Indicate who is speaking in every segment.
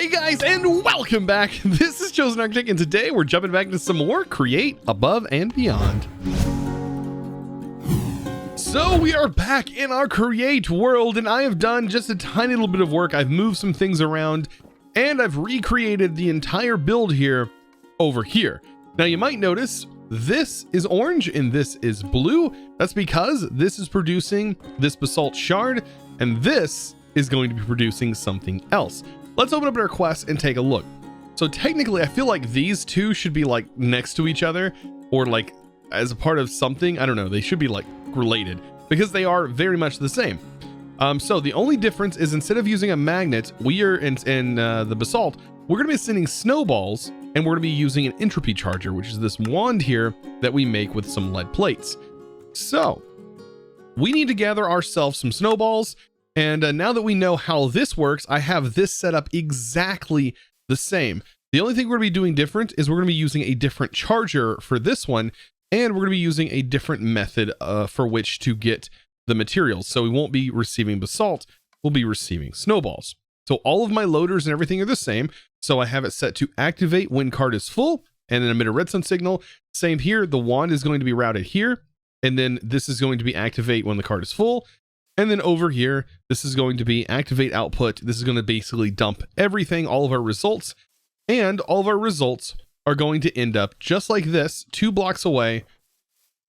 Speaker 1: Hey guys, and welcome back. This is ChosenArchitect, and today we're jumping back into some more Create Above and Beyond. So we are back in our Create world, and I have done just a tiny little bit of work. I've moved some things around, and I've recreated the entire build here over here. Now you might notice this is orange and this is blue. That's because this is producing this basalt shard, and this is going to be producing something else. Let's open up our quest and take a look. So technically, I feel like these two should be like next to each other, or like as a part of something. I don't know. They should be like related because they are very much the same. So the only difference is instead of using a magnet, we are in the basalt, we're going to be sending snowballs, and we're going to be using an entropy charger, which is this wand here that we make with some lead plates. So we need to gather ourselves some snowballs. And now that we know how this works, I have this set up exactly the same. The only thing we're going to be doing different is we're going to be using a different charger for this one, and we're going to be using a different method for which to get the materials. So we won't be receiving basalt, we'll be receiving snowballs. So all of my loaders and everything are the same. So I have it set to activate when card is full and then emit a redstone signal. Same here, the wand is going to be routed here, and then this is going to be activate when the card is full. And then over here, this is going to be activate output. This is going to basically dump everything, all of our results, and all of our results are going to end up just like this, 2 blocks away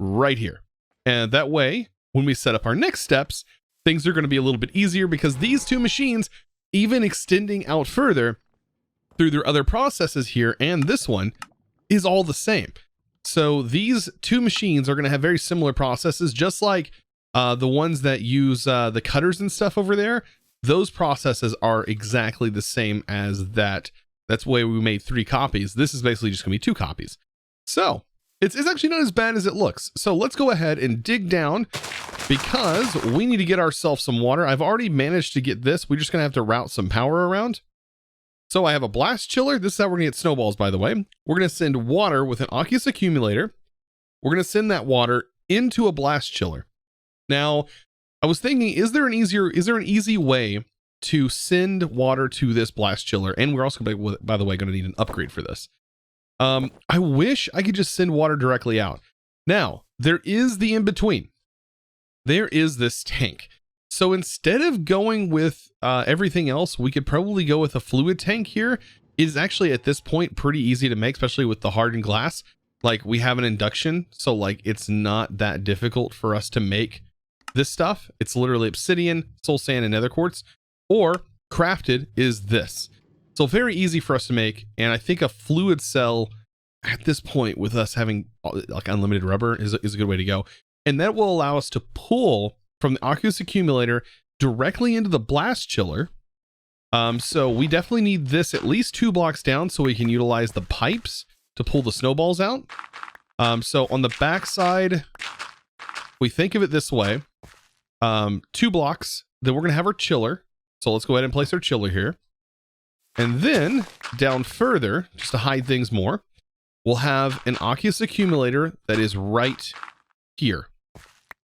Speaker 1: right here. And that way, when we set up our next steps, things are going to be a little bit easier because these two machines, even extending out further through their other processes here, and this one is all the same. So these two machines are going to have very similar processes, just like the ones that use the cutters and stuff over there. Those processes are exactly the same as that. That's why we made 3 copies. This is basically just gonna be 2 copies. So it's actually not as bad as it looks. So let's go ahead and dig down because we need to get ourselves some water. I've already managed to get this. We're just gonna have to route some power around. So I have a blast chiller. This is how we're gonna get snowballs, by the way. We're gonna send water with an aqueous accumulator. We're gonna send that water into a blast chiller. Now, I was thinking, is there an easy way to send water to this blast chiller? And we're also, by the way, going to need an upgrade for this. I wish I could just send water directly out. Now, there is the in-between. There is this tank. So instead of going with everything else, we could probably go with a fluid tank here. It is actually at this point pretty easy to make, especially with the hardened glass. Like, we have an induction, so like it's not that difficult for us to make this stuff. It's literally obsidian, soul sand, and nether quartz, or crafted is this. So very easy for us to make. And I think a fluid cell at this point, with us having like unlimited rubber, is a good way to go. And that will allow us to pull from the aqueous accumulator directly into the blast chiller. So we definitely need this at least 2 blocks down so we can utilize the pipes to pull the snowballs out. So on the back side, we think of it this way. 2 blocks, then we're gonna have our chiller. So let's go ahead and place our chiller here. And then down further, just to hide things more, we'll have an aqueous accumulator that is right here.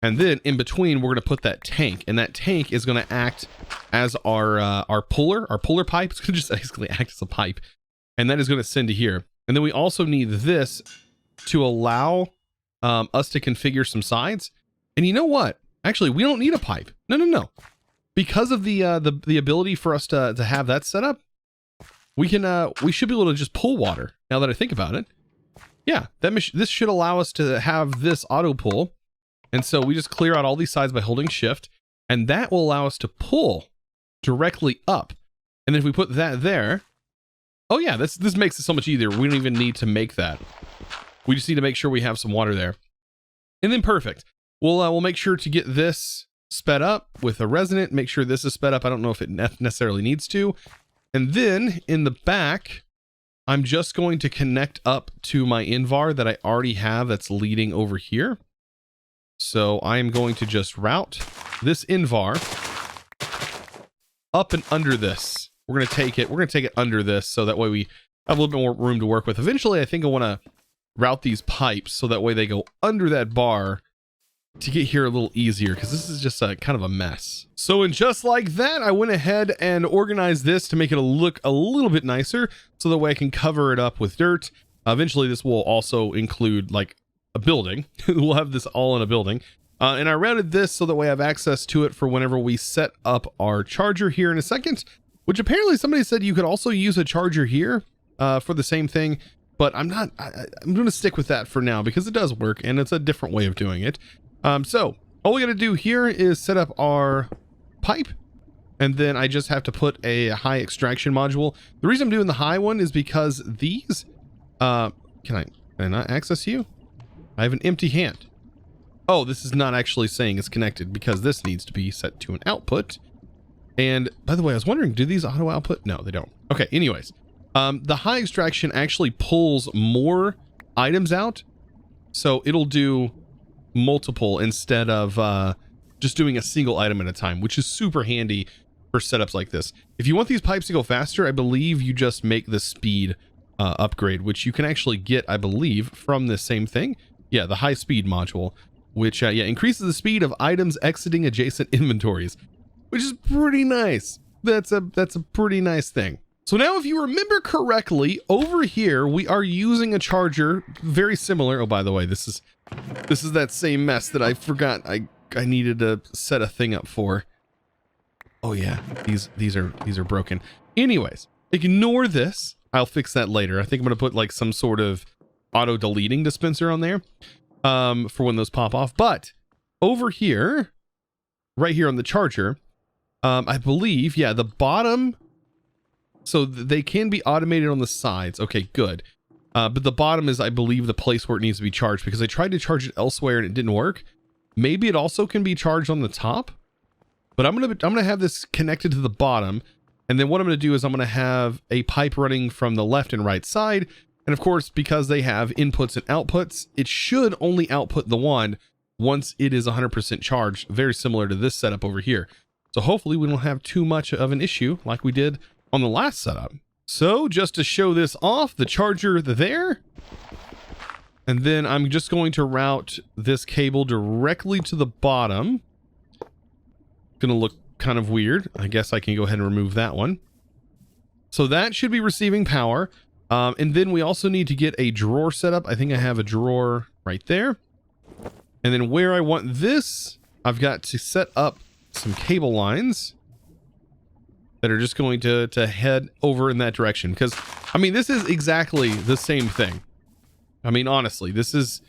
Speaker 1: And then in between, we're gonna put that tank, and that tank is gonna act as our puller pipe. It's gonna just basically act as a pipe, and that is gonna send to here. And then we also need this to allow us to configure some sides. And you know what? Actually, we don't need a pipe. No. Because of the ability for us to have that set up, we should be able to just pull water. Now that I think about it, yeah, this should allow us to have this auto pull. And so we just clear out all these sides by holding shift, and that will allow us to pull directly up. And then if we put that there, oh yeah, this makes it so much easier. We don't even need to make that. We just need to make sure we have some water there, and then perfect. We'll make sure to get this sped up with a resonant, make sure this is sped up. I don't know if it necessarily needs to. And then in the back, I'm just going to connect up to my invar that I already have that's leading over here. So I am going to just route this invar up and under this. We're going to take it under this, so that way we have a little bit more room to work with. Eventually, I think I want to route these pipes so that way they go under that bar to get here a little easier, because this is just a kind of a mess. So, and just like that, I went ahead and organized this to make it look a little bit nicer, so that way I can cover it up with dirt. Eventually this will also include like a building. We'll have this all in a building. And I routed this so that way I have access to it for whenever we set up our charger here in a second, which apparently somebody said you could also use a charger here for the same thing, but I'm going to stick with that for now because it does work and it's a different way of doing it. So all we got to do here is set up our pipe, and then I just have to put a high extraction module. The reason I'm doing the high one is because these, can I not access you? I have an empty hand. Oh, this is not actually saying it's connected because this needs to be set to an output. And by the way, I was wondering, do these auto output? No, they don't. Okay, anyways, the high extraction actually pulls more items out. So it'll do multiple instead of just doing a single item at a time, which is super handy for setups like this. If you want these pipes to go faster, I believe you just make the speed upgrade, which you can actually get, I believe, from this same thing. Yeah, the high speed module, which yeah, increases the speed of items exiting adjacent inventories, which is pretty nice. That's a pretty nice thing. So now if you remember correctly, over here we are using a charger very similar. Oh, by the way, this is that same mess that I forgot I needed to set a thing up for. Oh yeah, these are broken. Anyways, ignore this. I'll fix that later. I think I'm gonna put like some sort of auto deleting dispenser on there for when those pop off. But over here, right here on the charger, I believe, yeah, the bottom, so they can be automated on the sides. Okay, good. But the bottom is, I believe, the place where it needs to be charged, because I tried to charge it elsewhere and it didn't work. Maybe it also can be charged on the top, but I'm gonna have this connected to the bottom, and then what I'm gonna do is I'm gonna have a pipe running from the left and right side. And of course, because they have inputs and outputs, it should only output the one once it is 100% charged, very similar to this setup over here. So hopefully we don't have too much of an issue like we did on the last setup. So just to show this off, the charger there, and then I'm just going to route this cable directly to the bottom. Gonna look kind of weird. I guess I can go ahead and remove that one. So that should be receiving power. And then we also need to get a drawer set up. I think I have a drawer right there. And then where I want this, I've got to set up some cable lines that are just going to head over in that direction. Because, I mean, this is exactly the same thing. I mean, honestly, this is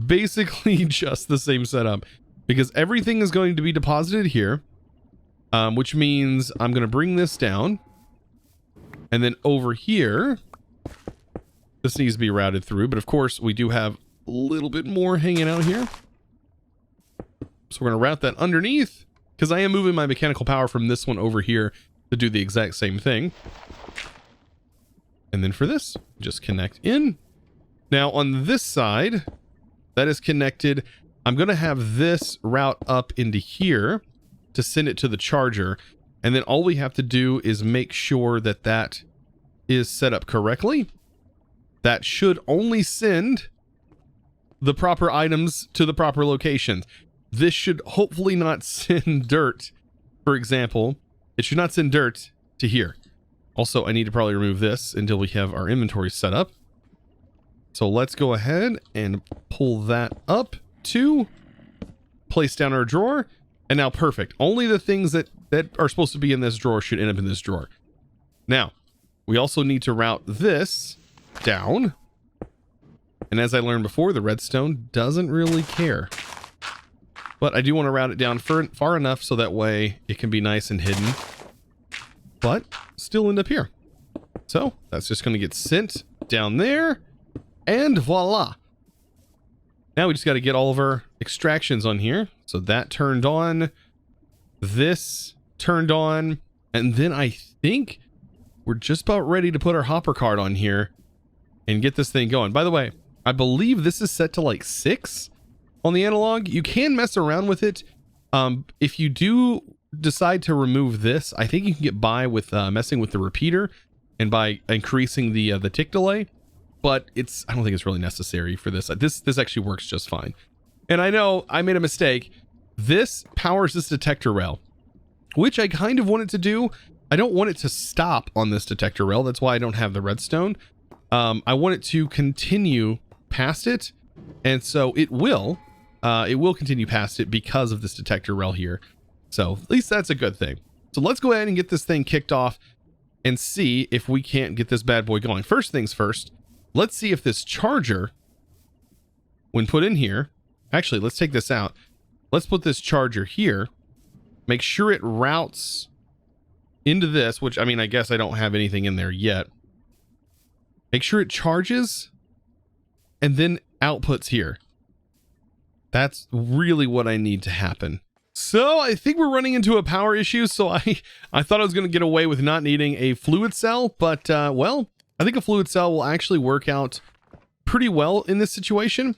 Speaker 1: basically just the same setup, because everything is going to be deposited here, which means I'm going to bring this down. And then over here, this needs to be routed through, but of course we do have a little bit more hanging out here. So we're going to route that underneath, because I am moving my mechanical power from this one over here to do the exact same thing. And then for this, just connect in. Now on this side, that is connected. I'm going to have this route up into here to send it to the charger. And then all we have to do is make sure that that is set up correctly. That should only send the proper items to the proper locations. This should hopefully not send dirt, for example. It should not send dirt to here. Also, I need to probably remove this until we have our inventory set up. So let's go ahead and pull that up to place down our drawer. And now perfect. Only the things that are supposed to be in this drawer should end up in this drawer. Now, we also need to route this down. And as I learned before, the redstone doesn't really care. But I do want to route it down far enough so that way it can be nice and hidden, but still end up here. So that's just going to get sent down there, and voila. Now we just got to get all of our extractions on here. So that turned on, this turned on, and then I think we're just about ready to put our hopper card on here and get this thing going. By the way, I believe this is set to like 6 on the analog. You can mess around with it. If you do decide to remove this, I think you can get by with messing with the repeater and by increasing the tick delay, but I don't think it's really necessary for this. This actually works just fine. And I know I made a mistake. This powers this detector rail, which I kind of want it to do. I don't want it to stop on this detector rail. That's why I don't have the redstone. I want it to continue past it. And so it will continue past it because of this detector rail here. So at least that's a good thing. So let's go ahead and get this thing kicked off and see if we can't get this bad boy going. First things first, let's see if this charger, when put in here, actually, let's take this out. Let's put this charger here. Make sure it routes into this, which, I mean, I guess I don't have anything in there yet. Make sure it charges and then outputs here. That's really what I need to happen. So I think we're running into a power issue. So I thought I was going to get away with not needing a fluid cell, but well, I think a fluid cell will actually work out pretty well in this situation.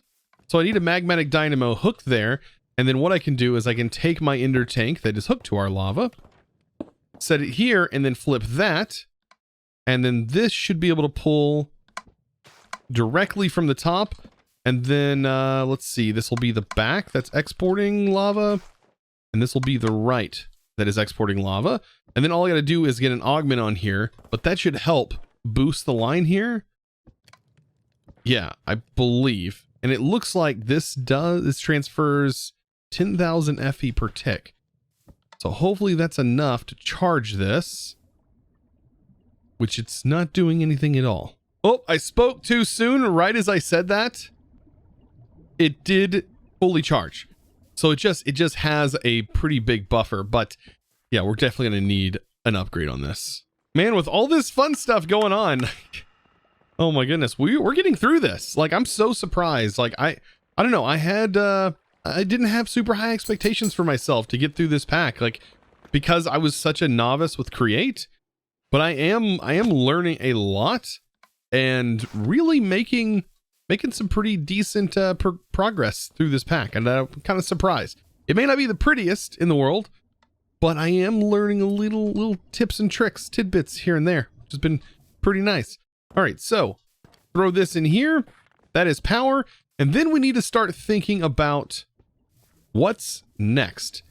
Speaker 1: So I need a magmatic dynamo hooked there. And then what I can do is I can take my ender tank that is hooked to our lava, set it here, and then flip that. And then this should be able to pull directly from the top. And then let's see, this will be the back that's exporting lava. And this will be the right that is exporting lava. And then all I got to do is get an augment on here, but that should help boost the line here. Yeah, I believe. And it looks like this transfers 10,000 FE per tick. So hopefully that's enough to charge this, which it's not doing anything at all. Oh, I spoke too soon. Right as I said that, it did fully charge. So it just has a pretty big buffer, but yeah, we're definitely going to need an upgrade on this. Man, with all this fun stuff going on, oh my goodness, we're getting through this. Like, I'm so surprised. Like, I don't know. I didn't have super high expectations for myself to get through this pack, like, because I was such a novice with Create, but I am learning a lot and really making some pretty decent progress through this pack, and I'm kind of surprised. It may not be the prettiest in the world, but I am learning a little tips and tricks, tidbits here and there, which has been pretty nice. All right, so throw this in here. That is power, and then we need to start thinking about what's next.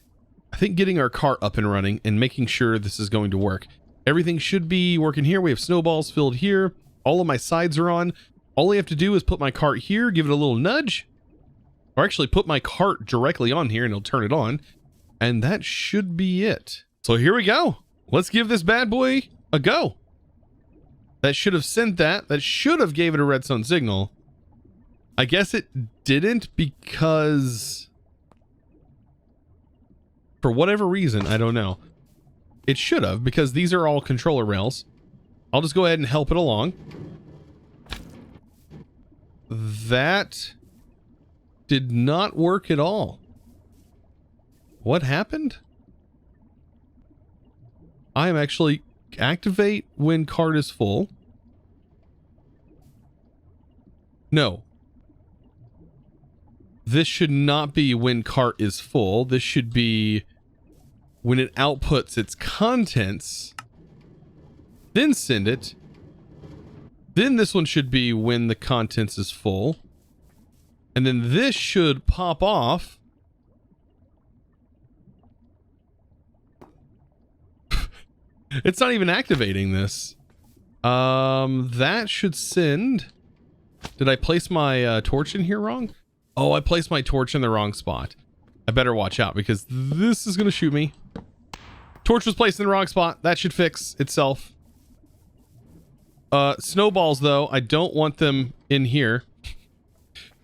Speaker 1: I think getting our cart up and running and making sure this is going to work. Everything should be working here. We have snowballs filled here. All of my sides are on. All I have to do is put my cart here, give it a little nudge, or actually put my cart directly on here and it'll turn it on. And that should be it. So here we go. Let's give this bad boy a go. That should have sent that. That should have gave it a redstone signal. I guess it didn't because for whatever reason, I don't know. It should have, because these are all controller rails. I'll just go ahead and help it along. That did not work at all. What happened? I am actually activate when cart is full. No. This should not be when cart is full. This should be when it outputs its contents. Then send it. Then this one should be when the contents is full. And then this should pop off. It's not even activating this. That should send. Did I place my torch in here wrong? Oh, I placed my torch in the wrong spot. I better watch out because this is going to shoot me. Torch was placed in the wrong spot. That should fix itself. Snowballs, though, I don't want them in here.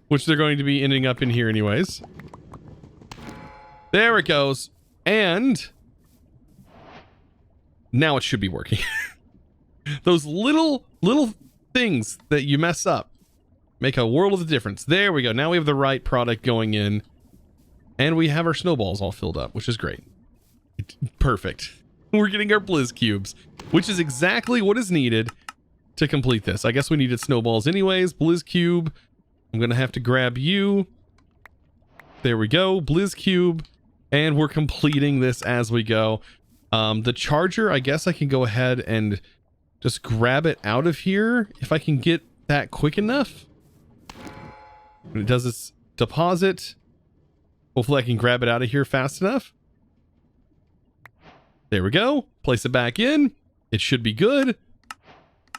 Speaker 1: Which they're going to be ending up in here anyways. There it goes. And now it should be working. Those little things that you mess up make a world of a difference. There we go. Now we have the right product going in. And we have our snowballs all filled up, which is great. Perfect. We're getting our blizz cubes, which is exactly what is needed to complete this. I guess we needed snowballs anyways. Blizz cube. I'm going to have to grab you. There we go. Blizz cube. And we're completing this as we go. The charger, I guess I can go ahead and just grab it out of here if I can get that quick enough. When it does its deposit, Hopefully I can grab it out of here fast enough. There we go. Place it back in. It should be good.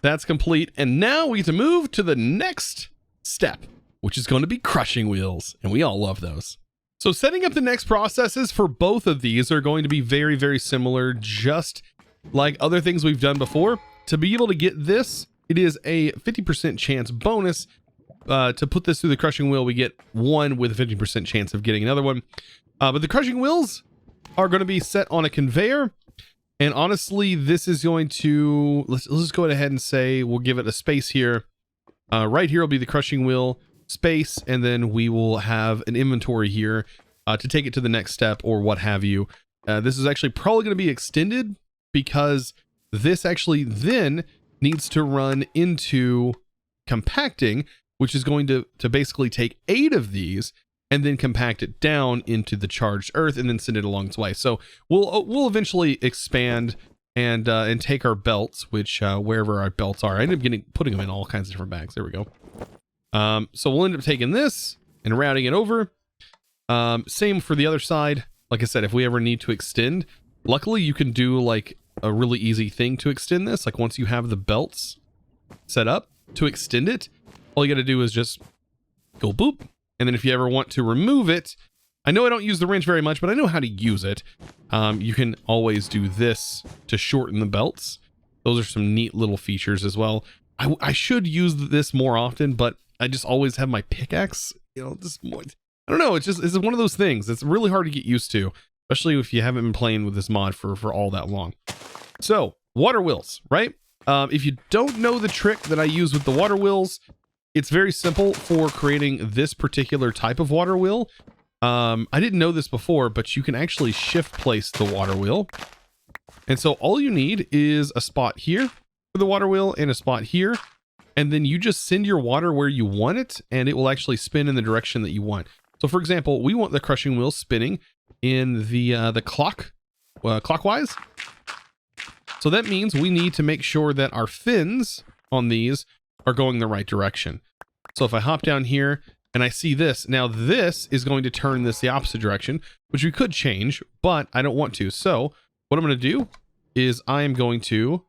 Speaker 1: That's complete. And now we get to move to the next step, which is going to be crushing wheels. And we all love those. So setting up the next processes for both of these are going to be very, very similar, just like other things we've done before. To be able to get this, it is a 50% chance bonus. To put this through the crushing wheel, we get one with a 50% chance of getting another one. But the crushing wheels are going to be set on a conveyor. And honestly, this is going to, let's just go ahead and say we'll give it a space here. Right here will be the crushing wheel space, and then we will have an inventory here to take it to the next step or what have you. This is actually probably going to be extended because this actually then needs to run into compacting, which is going to basically take 8 of these and then compact it down into the charged earth and then send it along its way. So we'll eventually expand and take our belts, which wherever our belts are, I end up putting them in all kinds of different bags. There we go. So we'll end up taking this and routing it over. Same for the other side. Like I said, if we ever need to extend, luckily you can do like a really easy thing to extend this. Like once you have the belts set up to extend it, all you got to do is just go boop. And then if you ever want to remove it, I know I don't use the wrench very much, but I know how to use it. You can always do this to shorten the belts. Those are some neat little features as well. I should use this more often, but I just always have my pickaxe, you know, this more, I don't know. It's one of those things. It's really hard to get used to, especially if you haven't been playing with this mod for all that long. So water wheels, right? If you don't know the trick that I use with the water wheels, it's very simple for creating this particular type of water wheel. I didn't know this before, but you can actually shift place the water wheel. And so all you need is a spot here for the water wheel and a spot here. And then you just send your water where you want it, and it will actually spin in the direction that you want. So for example, we want the crushing wheel spinning in the clockwise. So that means we need to make sure that our fins on these are going the right direction. So if I hop down here and I see this, now this is going to turn this the opposite direction, which we could change, but I don't want to. So what I'm going to do is I am going to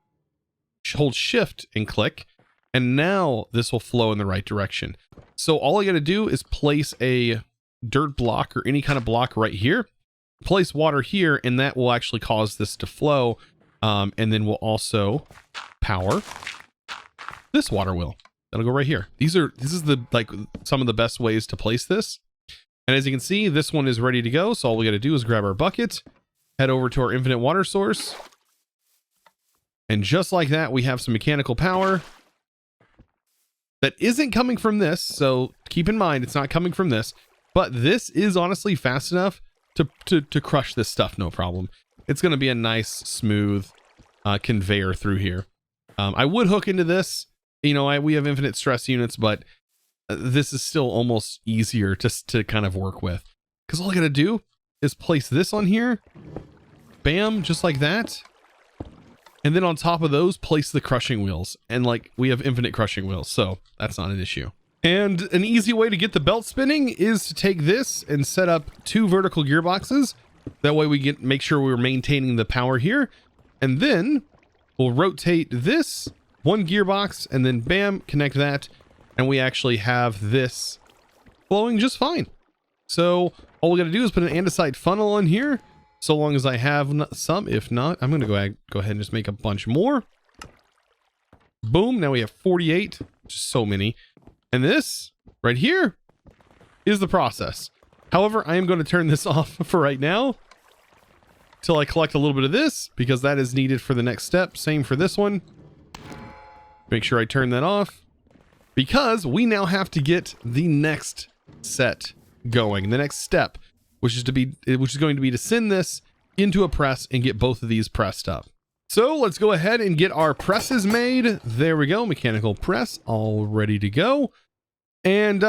Speaker 1: hold shift and click, and now this will flow in the right direction. So all I got to do is place a dirt block or any kind of block right here, place water here, and that will actually cause this to flow. And then we'll also power this water wheel. That'll go right here. This is like some of the best ways to place this. And as you can see, this one is ready to go. So all we got to do is grab our bucket, head over to our infinite water source. And just like that, we have some mechanical power that isn't coming from this. So keep in mind, it's not coming from this, but this is honestly fast enough to crush this stuff. No problem. It's going to be a nice, smooth conveyor through here. I would hook into this. You know, we have infinite stress units, but this is still almost easier to kind of work with. Because all I got to do is place this on here. Bam, just like that. And then on top of those, place the crushing wheels. And like, we have infinite crushing wheels, so that's not an issue. And an easy way to get the belt spinning is to take this and set up 2 vertical gearboxes. That way we make sure we're maintaining the power here. And then we'll rotate this 1 gearbox and then bam, connect that. And we actually have this flowing just fine. So all we got to do is put an andesite funnel on here. So long as I have some. If not, I'm going to go ahead and just make a bunch more. Boom. Now we have 48. Just so many. And this right here is the process. However, I am going to turn this off for right now till I collect a little bit of this, because that is needed for the next step. Same for this one. Make sure I turn that off, because we now have to get the next set going. The next step, which is going to be to send this into a press and get both of these pressed up. So let's go ahead and get our presses made. There we go. Mechanical press all ready to go. And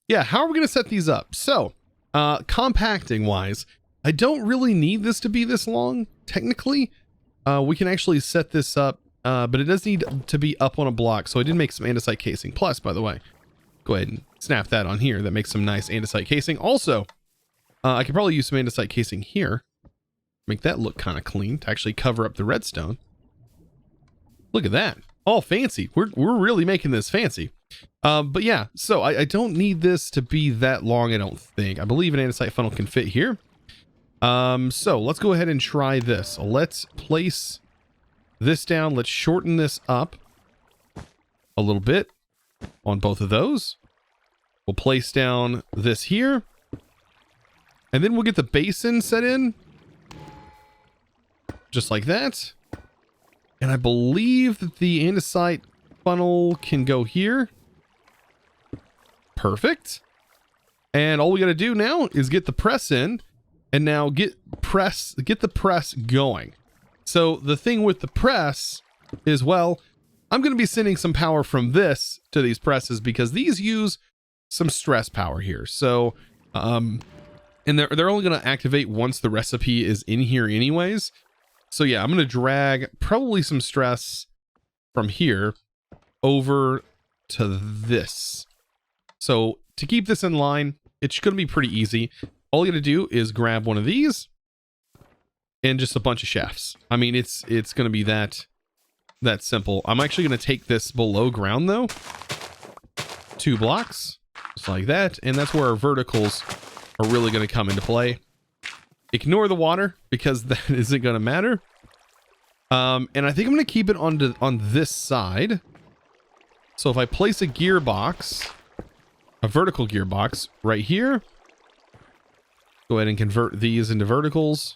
Speaker 1: yeah, how are we going to set these up? So compacting wise, I don't really need this to be this long. Technically, we can actually set this up, but it does need to be up on a block. So I did make some andesite casing. Plus, by the way, go ahead and snap that on here. That makes some nice andesite casing. Also, I could probably use some andesite casing here. Make that look kind of clean to actually cover up the redstone. Look at that. All fancy. We're really making this fancy. But yeah, so I don't need this to be that long, I don't think. I believe an andesite funnel can fit here. So let's go ahead and try this. Let's place this down. Let's shorten this up a little bit on both of those. We'll place down this here. And then we'll get the basin set in. Just like that. And I believe that the andesite funnel can go here. Perfect. And all we got to do now is get the press in. And now get the press going. So the thing with the press is, well, I'm going to be sending some power from this to these presses because these use some stress power here. So, and they're only going to activate once the recipe is in here anyways. So yeah, I'm going to drag probably some stress from here over to this. So to keep this in line, it's going to be pretty easy. All you got to do is grab one of these and just a bunch of shafts. I mean, it's going to be that simple. I'm actually going to take this below ground though. 2 blocks, just like that. And that's where our verticals are really going to come into play. Ignore the water because that isn't going to matter. And I think I'm going to keep it on this side. So if I place a gearbox, a vertical gearbox right here, go ahead and convert these into verticals.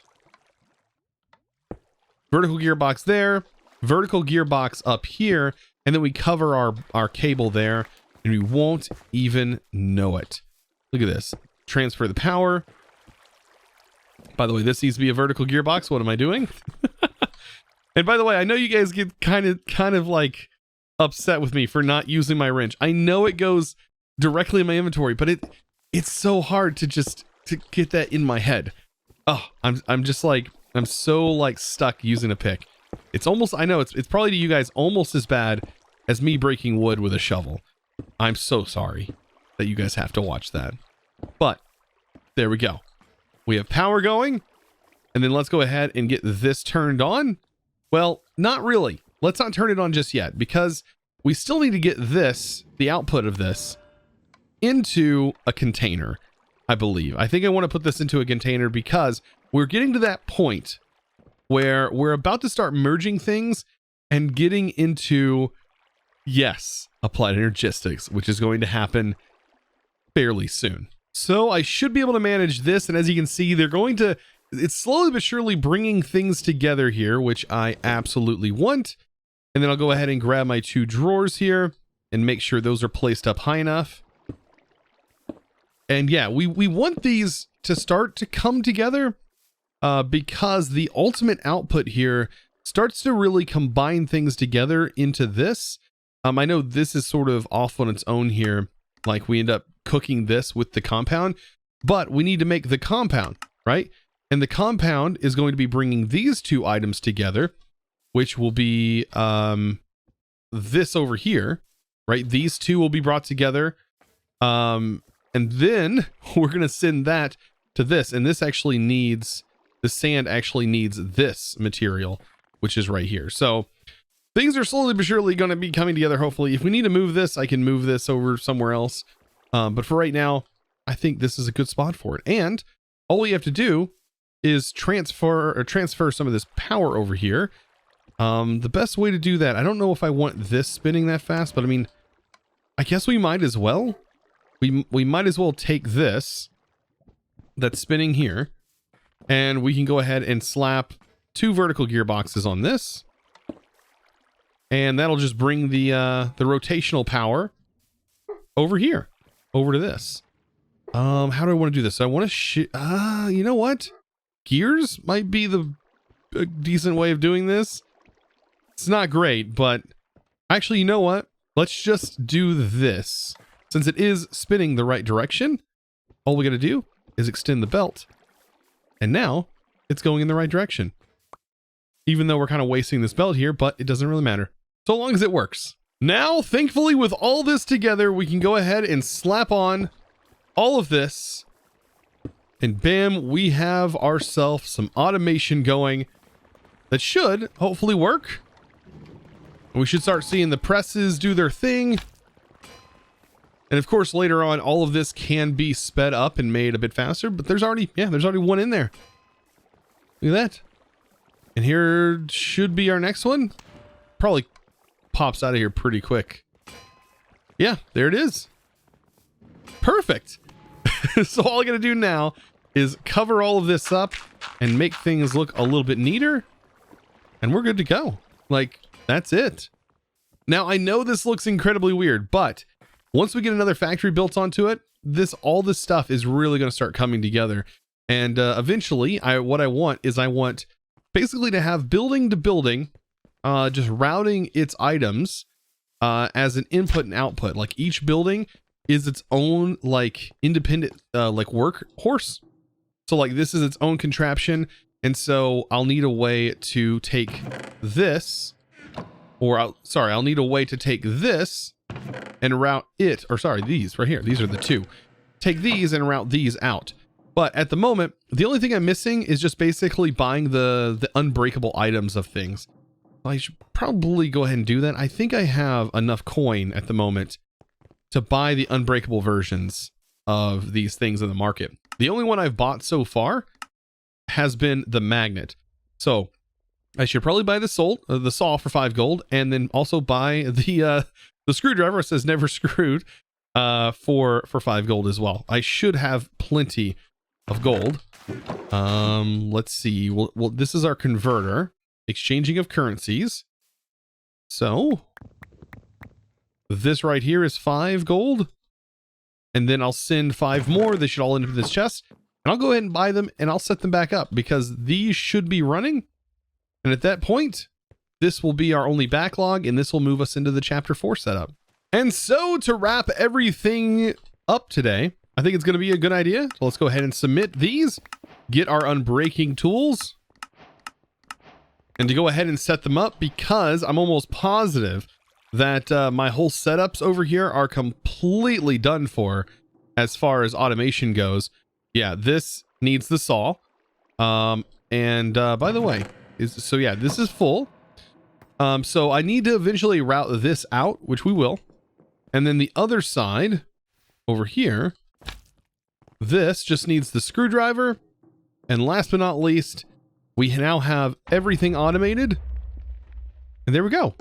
Speaker 1: Vertical gearbox there, vertical gearbox up here, and then we cover our cable there, and we won't even know it. Look at this. Transfer the power. By the way, this needs to be a vertical gearbox. What am I doing? And by the way, I know you guys get kind of like upset with me for not using my wrench. I know it goes directly in my inventory, but it's so hard to get that in my head. Oh, I'm just like, I'm so like stuck using a pick. It's almost, I know it's probably to you guys almost as bad as me breaking wood with a shovel. I'm so sorry that you guys have to watch that. But there we go. We have power going, and then let's go ahead and get this turned on. Well, not really. Let's not turn it on just yet because we still need to get this, the output of this, into a container, I believe. I think I want to put this into a container because we're getting to that point where we're about to start merging things and getting into, yes, applied energistics, which is going to happen fairly soon. So I should be able to manage this, and as you can see, it's slowly but surely bringing things together here, which I absolutely want. And then I'll go ahead and grab my 2 drawers here and make sure those are placed up high enough. And yeah, we want these to start to come together because the ultimate output here starts to really combine things together into this. I know this is sort of off on its own here. Like we end up cooking this with the compound, but we need to make the compound, right? And the compound is going to be bringing these 2 items together, which will be this over here, right? These 2 will be brought together. And then we're going to send that to this. And this actually needs, the sand actually needs this material, which is right here. So things are slowly but surely going to be coming together, hopefully. If we need to move this, I can move this over somewhere else. But for right now, I think this is a good spot for it. And all we have to do is transfer some of this power over here. The best way to do that, I don't know if I want this spinning that fast, but I mean, I guess we might as well. We might as well take this that's spinning here, and we can go ahead and slap 2 vertical gearboxes on this. And that'll just bring the rotational power over here, over to this. How do I want to do this? I want to you know what? Gears might be a decent way of doing this. It's not great, but actually, you know what? Let's just do this. Since it is spinning the right direction, all we got to do is extend the belt. And now it's going in the right direction. Even though we're kind of wasting this belt here, but it doesn't really matter. So long as it works. Now, thankfully, with all this together, we can go ahead and slap on all of this. And bam, we have ourselves some automation going that should hopefully work. We should start seeing the presses do their thing. And of course, later on, all of this can be sped up and made a bit faster, but there's already one in there. Look at that. And here should be our next one. Probably pops out of here pretty quick. Yeah, there it is. Perfect. So all I gotta do now is cover all of this up and make things look a little bit neater. And we're good to go. Like, that's it. Now, I know this looks incredibly weird, but once we get another factory built onto it, all this stuff is really going to start coming together. And eventually, what I want basically to have building to building, just routing its items as an input and output. Like each building is its own like independent like workhorse. So like this is its own contraption. And so I'll need a way to take this, or I'll need a way to take this and route it, or sorry, these right here. These are the two. Take these and route these out. But at the moment, the only thing I'm missing is just basically buying the unbreakable items of things. I should probably go ahead and do that. I think I have enough coin at the moment to buy the unbreakable versions of these things in the market. The only one I've bought so far has been the magnet. So I should probably buy the saw for 5 gold, and then also buy the screwdriver. It says never screwed for 5 gold as well. I should have plenty of gold. Let's see. Well, this is our converter, exchanging of currencies. So this right here is 5 gold, and then I'll send 5 more. They should all end up in this chest, and I'll go ahead and buy them, and I'll set them back up because these should be running. And at that point, this will be our only backlog, and this will move us into the chapter 4 setup. And so to wrap everything up today, I think it's going to be a good idea. So let's go ahead and submit these, get our unbreaking tools, and to go ahead and set them up, because I'm almost positive that my whole setups over here are completely done for as far as automation goes. Yeah, this needs the saw. By the way, this is full. So I need to eventually route this out, which we will. And then the other side over here, this just needs the screwdriver. And last but not least, we now have everything automated. And there we go.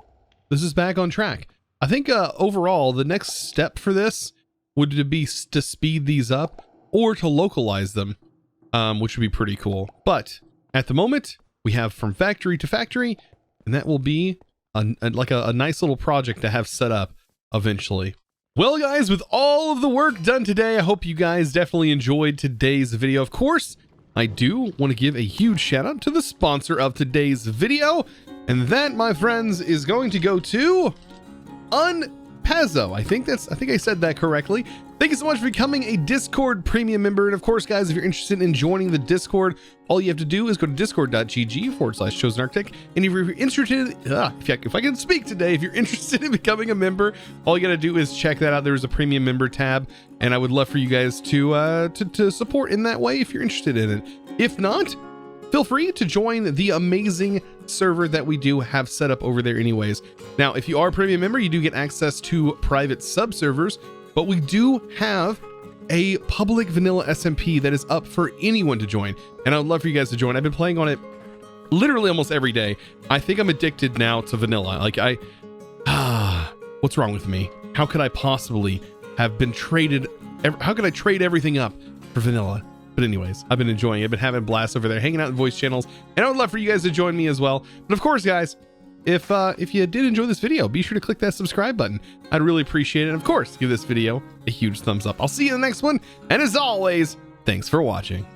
Speaker 1: This is back on track. I think overall, the next step for this would be to speed these up or to localize them, which would be pretty cool. But at the moment, we have from factory to factory, and that will be a nice little project to have set up eventually. Well, guys, with all of the work done today, I hope you guys definitely enjoyed today's video. Of course, I do want to give a huge shout out to the sponsor of today's video, and that, my friends, is going to go to Unpezzo. I think I said that correctly. Thank you so much for becoming a Discord premium member. And of course, guys, if you're interested in joining the Discord, all you have to do is go to discord.gg/ChosenArchitect. And if you're interested, if I can speak today, if you're interested in becoming a member, all you got to do is check that out. There's a premium member tab, and I would love for you guys to support in that way if you're interested in it. If not, feel free to join the amazing server that we do have set up over there anyways. Now, if you are a premium member, you do get access to private sub-servers, but we do have a public vanilla SMP that is up for anyone to join, and I would love for you guys to join. I've been playing on it literally almost every day. I think I'm addicted now to vanilla. Like what's wrong with me? How could I possibly have been traded? How could I trade everything up for vanilla? But anyways, I've been enjoying it. I've been having blasts over there, hanging out in voice channels, and I would love for you guys to join me as well. But of course, guys, if you did enjoy this video, be sure to click that subscribe button. I'd really appreciate it. And of course, give this video a huge thumbs up. I'll see you in the next one. And as always, thanks for watching.